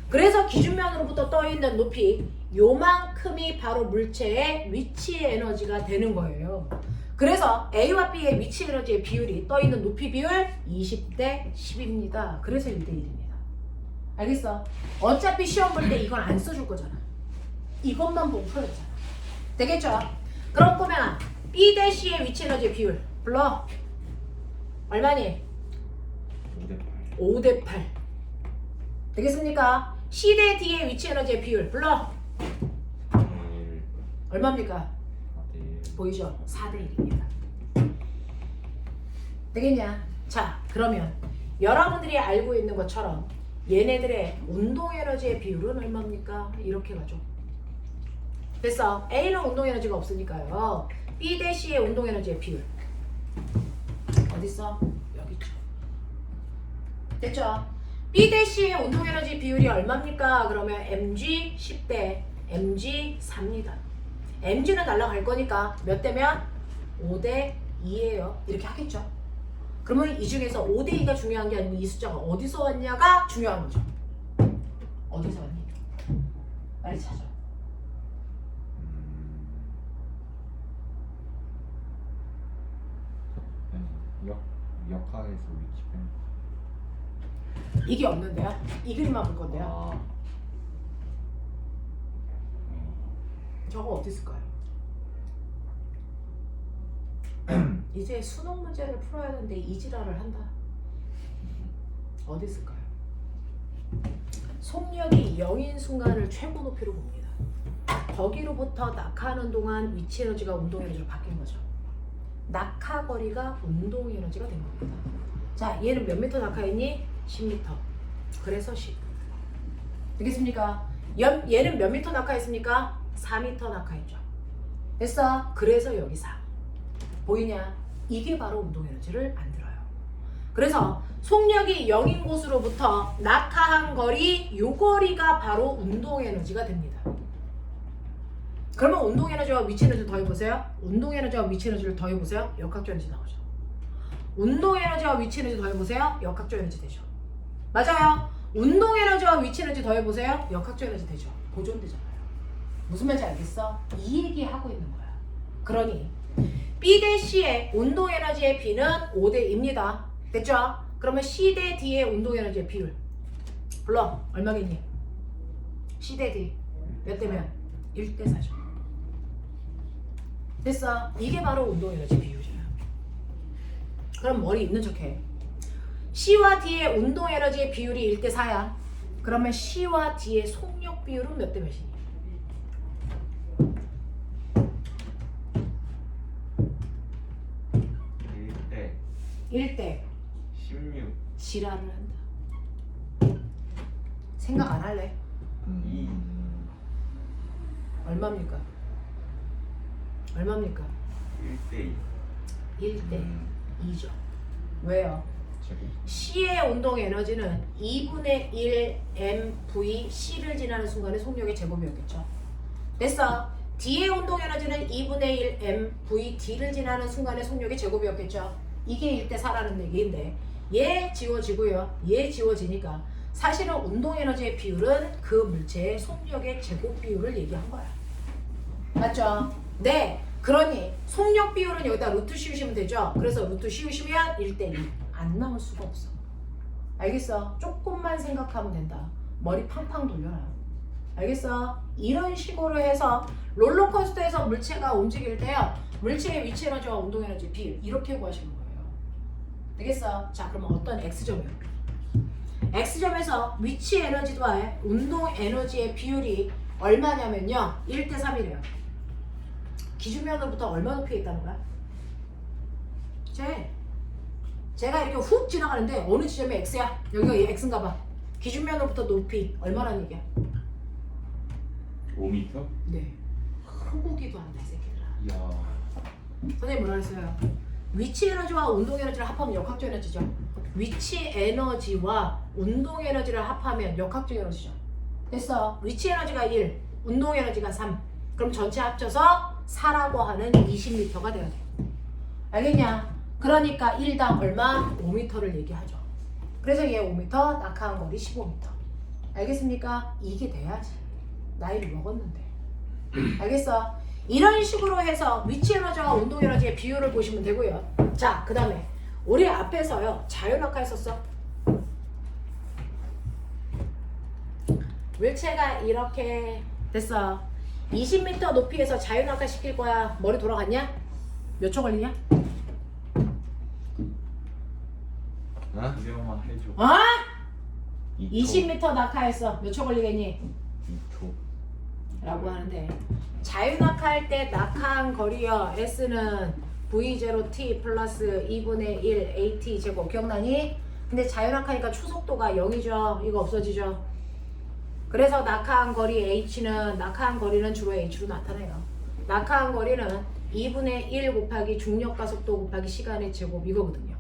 Speaker 1: 그래서 기준면으로부터 떠있는 높이 요만큼이 바로 물체의 위치 에너지가 되는 거예요. 그래서 A와 B의 위치 에너지의 비율이 떠있는 높이 비율 20대 10입니다. 그래서 1대 1입니다. 알겠어? 어차피 시험 볼 때 이건 안 써줄 거잖아. 이것만 보고 풀어야 되잖아. 되겠죠? 그럼 보면 B 대 C의 위치 에너지의 비율 불러. 얼마니? 5대 8. 되겠습니까? C 대 D의 위치 에너지의 비율 불러. 얼마입니까? 보이죠? 4대 1입니다. 되겠냐? 자, 그러면 여러분들이 알고 있는 것처럼 얘네들의 운동 에너지의 비율은 얼마입니까? 이렇게 가죠. 됐어. A는 운동 에너지가 없으니까요. B 대 C의 운동 에너지의 비율 어딨어? 여기 있죠. 됐죠? B 대 C의 운동 에너지 비율이 얼마입니까? 그러면 mg 10대 mg 4입니다. mg는 날아갈 거니까 몇 대면? 5대 2예요. 이렇게 하겠죠. 그러면 이 중에서 5대 2가 중요한 게 아니고 이 숫자가 어디서 왔냐가 중요한 거죠. 어디서 왔니? 빨리 찾아.
Speaker 2: 역학에서 위치 뺀.
Speaker 1: 이게 없는데요? 이 그림만 볼 건데요. 저거 어디 있을까요? 이제 수능 문제를 풀어야 하는데 이 지랄을 한다. 어디 있을까요? 속력이 0인 순간을 최고 높이로 봅니다. 거기로부터 낙하하는 동안 위치 에너지가 운동 에너지로 바뀐 거죠. 낙하 거리가 운동 에너지가 된 겁니다. 자, 얘는 몇 미터 낙하했니? 10m. 그래서 10. 되겠습니까? 얘는 몇 미터 낙하했습니까? 4m 낙하했죠. 됐어? 그래서 여기 4. 보이냐? 이게 바로 운동 에너지를 만들어요. 그래서 속력이 0인 곳으로부터 낙하한 거리, 요 거리가 바로 운동 에너지가 됩니다. 그러면 운동 에너지와 위치 에너지를 더해보세요. 운동 에너지와 위치 에너지를 더해보세요. 역학적 에너지 나오죠. 운동 에너지와 위치 에너지 더해보세요. 역학적 에너지 되죠. 맞아요. 운동 에너지와 위치 에너지 더해보세요. 역학적 에너지 되죠. 보존되잖아요. 무슨 말인지 알겠어? 이 얘기 하고 있는 거야. 그러니 B 대 C의 운동 에너지의 B는 5대 2입니다. 됐죠? 그러면 C 대 D의 운동 에너지의 비율 불러. 얼마겠니? C 대 D 몇 대면? 1대 4죠. 됐어. 이게 바로 운동에너지 비율이야. 그럼 머리 있는 척해. C와 D의 운동에너지의 비율이 1대 4야. 그러면 C와 D의 속력 비율은 몇 대 몇이니?
Speaker 3: 1대
Speaker 1: 1대
Speaker 3: 16
Speaker 1: 지랄을 한다. 생각 안 할래? 얼마입니까? 얼마입니까?
Speaker 3: 1대
Speaker 1: 1대 2죠. 왜요?
Speaker 2: 저기
Speaker 1: C의 운동 에너지는 2분의 1 mv C를 지나는 순간에 속력의 제곱이었겠죠. 됐어. D의 운동 에너지는 2분의 1 mv D를 지나는 순간의 속력의 제곱이었겠죠. 이게 1대 4라는 얘기인데 얘 지워지고요. 얘 지워지니까 사실은 운동 에너지의 비율은 그 물체의 속력의 제곱 비율을 얘기한 거야. 맞죠? 네. 그러니 속력 비율은 여기다 루트 씌우시면 되죠. 그래서 루트 씌우시면 1대 2. 안 나올 수가 없어. 알겠어? 조금만 생각하면 된다. 머리 팡팡 돌려라. 알겠어? 이런 식으로 해서 롤러코스터에서 물체가 움직일 때요. 물체의 위치 에너지와 운동 에너지 비율 이렇게 구하시는 거예요. 되겠어? 자, 그러면 어떤 X점이에요? X점에서 위치 에너지와 운동 에너지의 비율이 얼마냐면요. 1대 3이래요. 기준면으로부터 얼마 높이에 있다는 거야? 제가 이렇게 훅 지나가는데 어느 지점이 X야? 여기가 X인가 봐. 기준면으로부터 높이 얼마라는 얘기야?
Speaker 3: 5m?
Speaker 1: 네. 흐구기도 한다 이 새끼들아.
Speaker 3: 이야
Speaker 1: 선생님 뭐라 그랬어요? 위치 에너지와 운동 에너지를 합하면 역학적 에너지죠. 위치 에너지와 운동 에너지를 합하면 역학적 에너지죠. 됐어. 위치 에너지가 1, 운동 에너지가 3. 그럼 전체 합쳐서 4라고 하는 20m가 돼야 돼. 알겠냐? 그러니까 1당 얼마? 5m를 얘기하죠. 그래서 얘 5m, 낙하한 거리 15m. 알겠습니까? 이게 돼야지. 나이를 먹었는데. 알겠어? 이런 식으로 해서 위치 에너지와 운동 에너지의 비율을 보시면 되고요. 자, 그 다음에 우리 앞에서요. 자유낙하 했었어. 물체가 이렇게 됐어. 20m 높이에서 자유낙하 시킬 거야. 머리 돌아갔냐? 몇 초 걸리냐?
Speaker 2: 어?
Speaker 3: 이제만 해줘
Speaker 1: 어?
Speaker 2: 2초
Speaker 1: 20m 낙하했어. 몇 초 걸리겠니?
Speaker 2: 2초
Speaker 1: 라고 하는데 자유낙하할 때 낙하한 거리요. S는 V0t 플러스 2분의 1 AT 제곱 기억나니? 근데 자유낙하니까 초속도가 0이죠. 이거 없어지죠. 그래서 낙하한 거리 H는 낙하한 거리는 주로 H로 나타내요. 낙하한 거리는 2분의 1 곱하기 중력가속도 곱하기 시간의 제곱 이거거든요.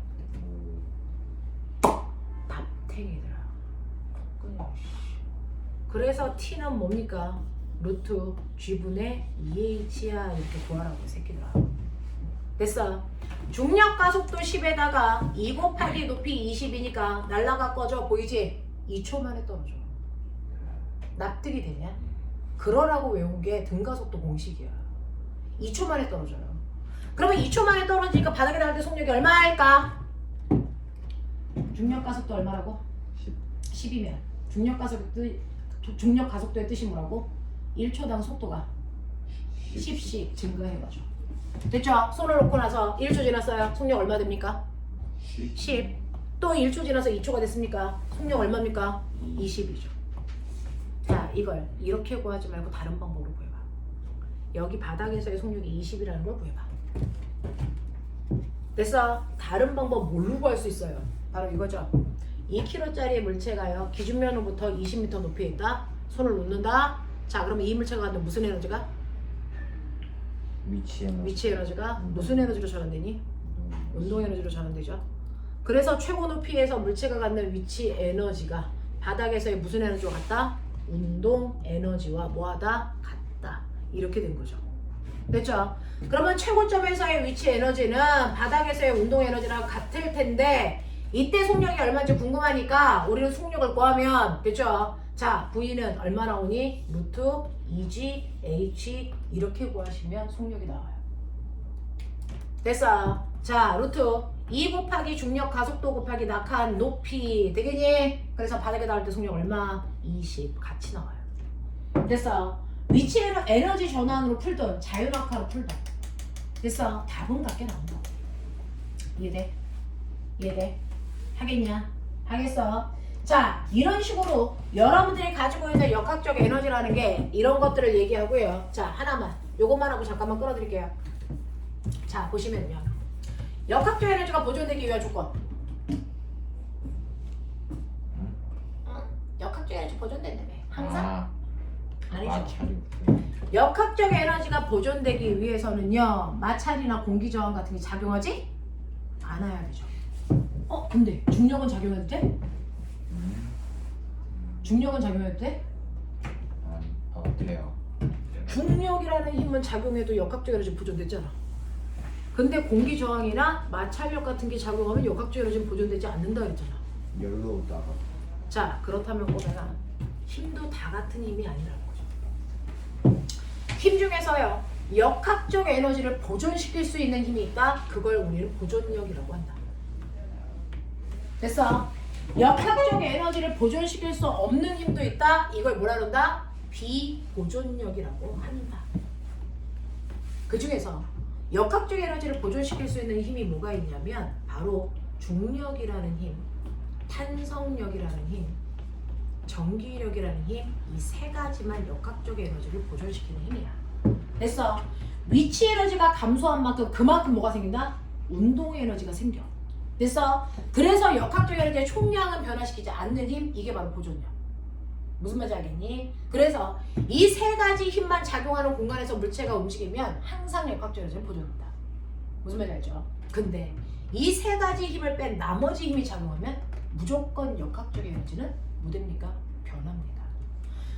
Speaker 1: 납탱이들아. 그래서 T는 뭡니까? 루트 G분의 2H야 이렇게 구하라고 이 새끼들아. 됐어. 중력가속도 10에다가 2 곱하기 높이 20이니까 날라가 꺼져 보이지? 2초 만에 떨어져. 납득이 되냐? 그러라고 외운 게 등가속도 공식이야. 2초 만에 떨어져요. 그러면 2초 만에 떨어지니까 바닥에 닿을 때 속력이 얼마일까? 중력가속도 얼마라고? 10이면 중력가속도의 뜻이 뭐라고? 1초당 속도가 10씩 증가해가죠. 됐죠? 손을 놓고 나서 1초 지났어요. 속력 얼마 됩니까? 10. 또 1초 지나서 2초가 됐습니까? 속력 얼마입니까? 20이죠. 자, 이걸 이렇게 구하지 말고 다른 방법으로 구해봐. 여기 바닥에서의 속력이 20이라는 걸 구해봐. 됐어? 다른 방법 뭘로 구할 수 있어요? 바로 이거죠. 2kg짜리 물체가요. 기준면으로부터 20m 높이에 있다. 손을 놓는다. 자, 그러면 이 물체가 갖는 무슨 에너지가? 위치 에너지가 무슨 에너지로 전환되니? 운동 에너지로 전환되죠. 그래서 최고 높이에서 물체가 갖는 위치 에너지가 바닥에서의 무슨 에너지와 같다? 운동 에너지와 뭐하다? 같다. 이렇게 된 거죠. 됐죠? 그러면 최고점에서의 위치 에너지는 바닥에서의 운동 에너지랑 같을 텐데 이때 속력이 얼마인지 궁금하니까 우리는 속력을 구하면 됐죠? 자, V는 얼마 나오니? 루트 2G H 이렇게 구하시면 속력이 나와요. 됐어. 자, 루트 2 곱하기 중력 가속도 곱하기 낙하한 높이 되겠니? 그래서 바닥에 닿을 때 속력 얼마? 20 같이 나와요. 됐어. 위치에는 에너지 전환으로 풀던 자율학화로 풀던 됐어. 답은 같게 나온다. 이해돼? 이해돼? 하겠냐? 하겠어? 자, 이런 식으로 여러분들이 가지고 있는 역학적 에너지라는 게 이런 것들을 얘기하고요. 자, 하나만 요것만 하고 잠깐만 끌어드릴게요. 자, 보시면요, 역학적 에너지가 보존되기 위한 조건. 역학적 에너지 보존된다며 항상? 아니죠.
Speaker 2: 마찰이
Speaker 1: 역학적 에너지가 보존되기 위해서는요, 마찰이나 공기 저항 같은 게 작용하지 않아야 되죠. 근데 중력은 작용해도 돼? 중력은 작용해도 돼?
Speaker 2: 돼요.
Speaker 1: 중력이라는 힘은 작용해도 역학적 에너지 보존되잖아. 근데 공기 저항이나 마찰력 같은 게 작용하면 역학적 에너지는 보존되지 않는다 그랬잖아.
Speaker 2: 열로다가
Speaker 1: 자, 그렇다면 보면 힘도 다 같은 힘이 아니라는 거죠. 힘 중에서요, 역학적 에너지를 보존시킬 수 있는 힘이 있다. 그걸 우리는 보존력이라고 한다. 됐어? 역학적 에너지를 보존시킬 수 없는 힘도 있다. 이걸 뭐라 그런다? 비보존력이라고 한다. 그 중에서 역학적 에너지를 보존시킬 수 있는 힘이 뭐가 있냐면 바로 중력이라는 힘, 탄성력이라는 힘, 전기력이라는 힘, 이 세 가지만 역학적 에너지를 보존시키는 힘이야. 됐어? 위치 에너지가 감소한 만큼 그만큼 뭐가 생긴다? 운동 에너지가 생겨. 됐어? 그래서 역학적 에너지의 총량은 변화시키지 않는 힘, 이게 바로 보존력. 무슨 말인지 알겠니? 그래서 이 세 가지 힘만 작용하는 공간에서 물체가 움직이면 항상 역학적 에너지는 보존된다. 무슨 말인지 알죠? 근데 이 세 가지 힘을 뺀 나머지 힘이 작용하면 무조건 역학적 에너지는 뭐 됩니까? 변합니다.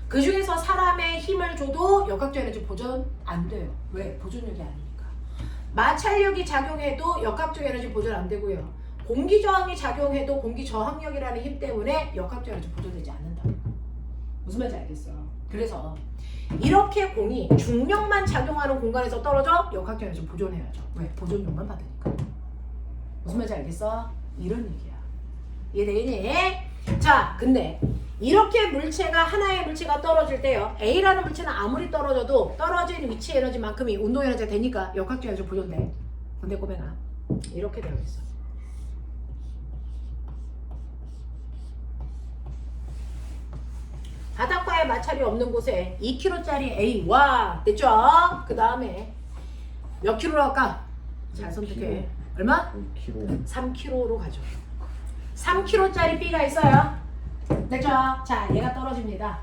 Speaker 1: 그 중에서 사람의 힘을 줘도 역학적 에너지 보존 안 돼요. 왜? 보존력이 아니니까. 마찰력이 작용해도 역학적 에너지 보존 안 되고요. 공기 저항이 작용해도 공기 저항력이라는 힘 때문에 역학적 에너지 보존되지 않는다. 무슨 말인지 알겠어? 그래서 이렇게 공이 중력만 작용하는 공간에서 떨어져 역학적 에너지 보존해야죠. 왜? 보존력만 받으니까. 무슨 말인지 알겠어? 이런 얘기야. 이해되겠니? 자, 근데 이렇게 물체가 하나의 물체가 떨어질 때요, A라는 물체는 아무리 떨어져도 떨어진 위치 에너지만큼이 운동 에너지가 되니까 역학적 에너지 보존돼. 근데 꼬맹아, 이렇게 되어 있어. 바닷가에 마찰이 없는 곳에 2kg짜리 A, 와, 됐죠? 그 다음에 몇 킬로로 할까? 잘 선택해. 얼마?
Speaker 2: 5kg
Speaker 1: 3kg로 가죠. 3kg짜리 B가 있어요. 됐죠? 자, 얘가 떨어집니다.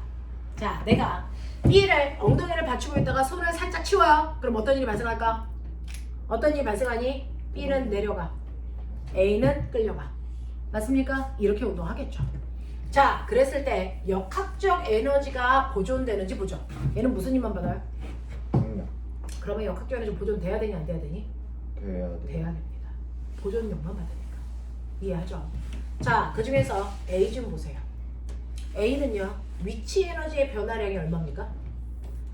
Speaker 1: 자, 내가 B를 엉덩이를 받치고 있다가 손을 살짝 치워요. 그럼 어떤 일이 발생할까? 어떤 일이 발생하니? B는 내려가, A는 끌려가. 맞습니까? 이렇게 운동하겠죠. 자, 그랬을 때 역학적 에너지가 보존되는지 보죠. 얘는 무슨 힘만 받아요?
Speaker 2: 중력
Speaker 1: 그러면 역학적 에너지 보존돼야 되니 안 돼야 되니?
Speaker 2: 돼야 돼.
Speaker 1: 돼야 됩니다. 보존력만 받으니까. 이해하죠? 자, 그 중에서 A 좀 보세요. A는요, 위치 에너지의 변화량이 얼마입니까?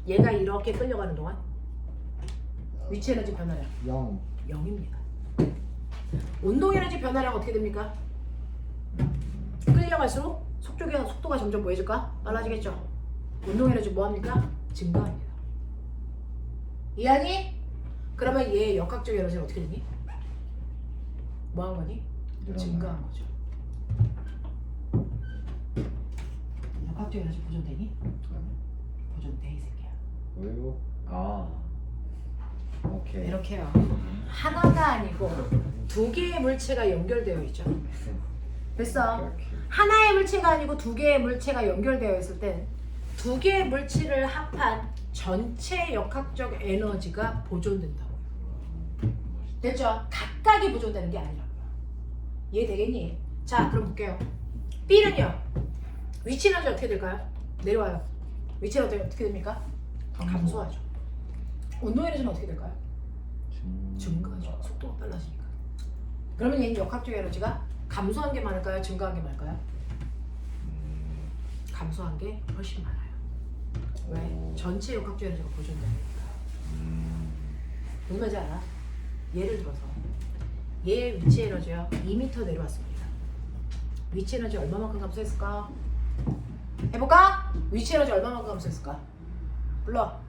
Speaker 1: 얘가 이렇게 끌려가는 동안 위치 에너지 변화량
Speaker 2: 0
Speaker 1: 0입니다. 운동 에너지 변화량 어떻게 됩니까? 끌려갈수록 속도가 점점 뭐해질까? 빨라지겠죠? 운동 에너지 뭐합니까? 증가합니다. 이해하니? 그러면 얘의 역학적 에너지는 어떻게 되니? 뭐한 거니? 증가한 거죠. 역학적 에너지 보존되니? 보존돼 이 새끼야.
Speaker 2: 왜요? 오케이.
Speaker 1: 이렇게요. 하나가 아니고 두 개의 물체가 연결되어 있죠. 됐어.
Speaker 2: 오케이.
Speaker 1: 하나의 물체가 아니고 두 개의 물체가 연결되어 있을 땐 두 개의 물질을 합한 전체 역학적 에너지가 보존된다고요. 됐죠? 각각이 보존되는 게 아니라고요. 이해되겠니? 자, 그럼 볼게요. B는요, 위치 에너지 어떻게 될까요? 내려와요. 위치 에너지 어떻게 됩니까? 감소하죠. 운동 에너지는 어떻게 될까요? 증가하죠. 속도가 빨라지니까. 그러면 얘는 역학적 에너지가 감소한 게 많을까요? 증가한 게 많을까요? 감소한 게 훨씬 많아요. 왜? 전체 역학적 에너지가 보존되니까. 무슨 말인지 알아? 예를 들어서 얘의 위치 에너지요, 2m 내려왔습니다. 위치 에너지 얼마만큼 감소했을까? 해볼까? 위치 에너지 얼마만큼 감소했을까? 불러.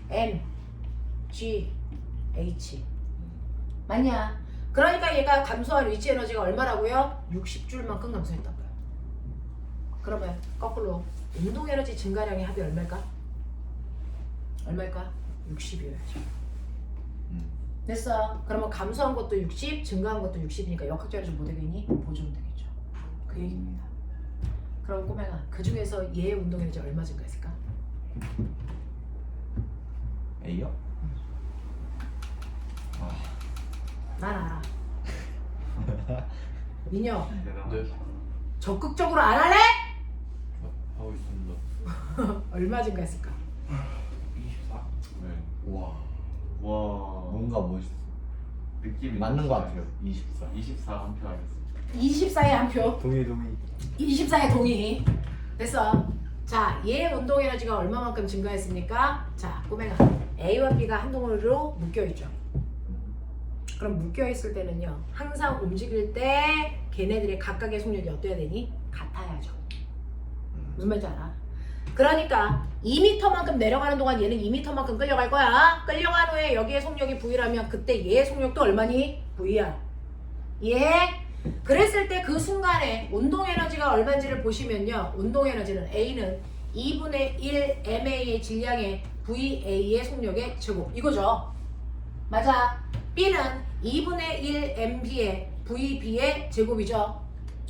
Speaker 1: N, G, H. 맞냐? 그러니까 얘가 감소한 위치 에너지가 얼마라고요? 60줄만큼 감소했던 거야. 그러면 거꾸로 운동 에너지 증가량의 합이 얼마일까? 얼마일까? 60이어야죠. 됐어. 그러면 감소한 것도 60, 증가한 것도 60이니까 역학적으로 좀 못되겠니? 보존되겠죠. 그 얘기입니다. 그럼 꼬맹아, 그 중에서 얘의 운동 에너지 얼마 증가했을까?
Speaker 2: A요?
Speaker 1: 난 알아. 민혁,
Speaker 3: 대단하다.
Speaker 1: 적극적으로 안 할래?
Speaker 2: 하고 있습니다.
Speaker 1: 얼마 증가했을까?
Speaker 3: 24? 네.
Speaker 2: 와,
Speaker 3: 와.
Speaker 2: 뭔가 멋있어.
Speaker 3: 느낌이
Speaker 2: 맞는 것
Speaker 3: 진짜
Speaker 2: 같아요. 24.
Speaker 3: 24 한 표 하겠습니다.
Speaker 1: 24에 한 표.
Speaker 2: 동의.
Speaker 1: 24에 동의. 됐어. 자, 얘의 운동 에너지가 얼마만큼 증가했습니까? 자, 꼬맹아. A와 B가 한 덩어리로 묶여있죠. 그럼 묶여있을 때는요, 항상 움직일 때 걔네들의 각각의 속력이 어때야 되니? 같아야죠. 무슨 말인지 알아? 그러니까 2m만큼 내려가는 동안 얘는 2m만큼 끌려갈 거야. 끌려간 후에 여기에 속력이 V라면 그때 얘의 속력도 얼마니? V야. 예? 그랬을 때 그 순간에 운동 에너지가 얼마인지를 보시면요. 운동 에너지는 A는 2분의 1 MA의 질량의 VA의 속력의 제곱. 이거죠. 맞아. B는 2분의 1 MB의 VB의 제곱이죠.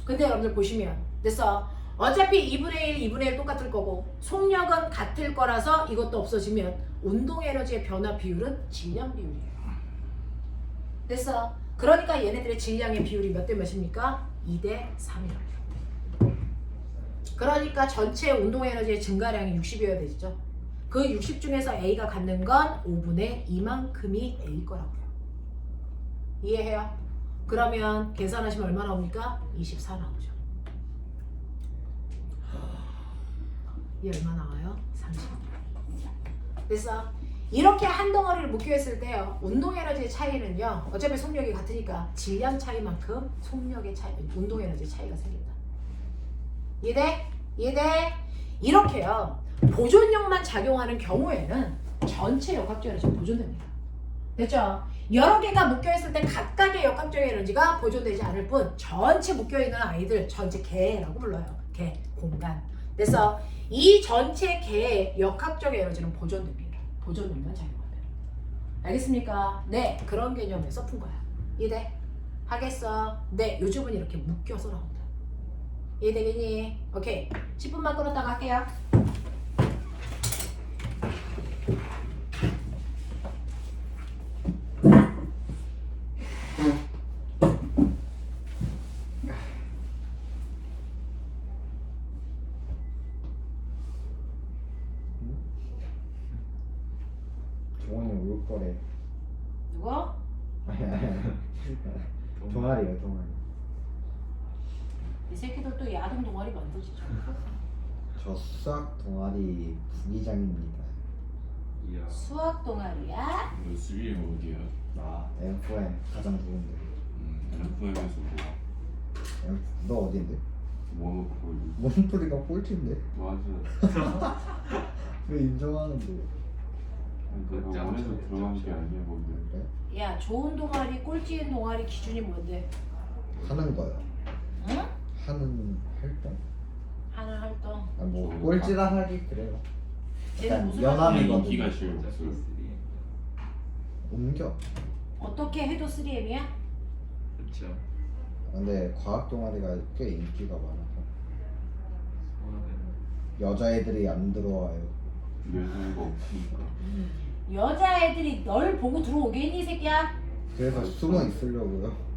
Speaker 1: 근데 여러분들 보시면 됐어. 어차피 2분의 1, 2분의 1 똑같을 거고 속력은 같을 거라서 이것도 없어지면 운동 에너지의 변화 비율은 질량 비율이에요. 됐어. 그러니까 얘네들의 질량의 비율이 몇 대 몇입니까? 2대 3이라고. 그러니까 전체 운동 에너지의 증가량이 60이어야 되죠. 그 60 중에서 A가 갖는 건 5분의 2만큼이 A 거라고요. 이해해요? 그러면 계산하시면 얼마 나옵니까? 24 나오죠. 이 얼마 나와요? 30. 그래서 이렇게 한 덩어리를 묶여있을 때요, 운동 에너지의 차이는요, 어차피 속력이 같으니까 질량 차이만큼 속력의 차이, 운동 에너지 차이가 생긴다. 이해돼? 이해돼? 이렇게요, 보존력만 작용하는 경우에는 전체 역학적 에너지가 보존됩니다. 됐죠? 여러 개가 묶여있을 때 각각의 역학적 에너지가 보존되지 않을 뿐 전체 묶여있는 아이들 전체 개라고 불러요. 개, 공간. 그래서 이 전체 개의 역학적 에너지는 보존됩니다. 보존력만 작용합니다. 알겠습니까? 네, 그런 개념에서 푼 거야. 이해돼? 하겠어? 네, 요즘은 이렇게 묶여서 나온다. 이해되겠니? 오케이. 10분만 끊었다가 할게요.
Speaker 2: 종원이 올 거래.
Speaker 1: 누구?
Speaker 2: 동아리요, 동아리.
Speaker 1: 이 새끼들 또 야동 동아리 만들지.
Speaker 2: 저 수학 동아리 부기장입니다.
Speaker 3: 이야.
Speaker 1: 수학 동아리야?
Speaker 4: 너 수비에 어디야?
Speaker 2: 나 FM 가장 좋은데.
Speaker 4: FM에서
Speaker 2: 너 어딘데?
Speaker 4: 뭐
Speaker 2: 몬토리가 꼴찌인데?
Speaker 4: 맞아.
Speaker 2: 왜 인정하는데?
Speaker 4: 내가 원해서 들어간 게 아니야 거기.
Speaker 2: 그래?
Speaker 1: 야, 좋은 동아리, 꼴찌인 동아리 기준이 뭔데?
Speaker 2: 하는 거요.
Speaker 1: 응?
Speaker 2: 하는 활동?
Speaker 1: 하는 활동.
Speaker 2: 아, 뭐 꼴찌라 하기 그래요.
Speaker 1: 쟤는
Speaker 2: 약간
Speaker 1: 무슨
Speaker 2: 연합이거든.
Speaker 4: 인기가 제일 없어요.
Speaker 2: 옮겨.
Speaker 1: 어떻게 해도 3M이야?
Speaker 3: 그렇죠.
Speaker 2: 근데 과학 동아리가 꽤 인기가 많아서
Speaker 3: 소원은
Speaker 2: 여자애들이 안 들어와요.
Speaker 4: 여자가 없으니까.
Speaker 1: 여자애들이 널 보고 들어오겠니, 이 새끼야?
Speaker 2: 그래서 숨어 있으려고요.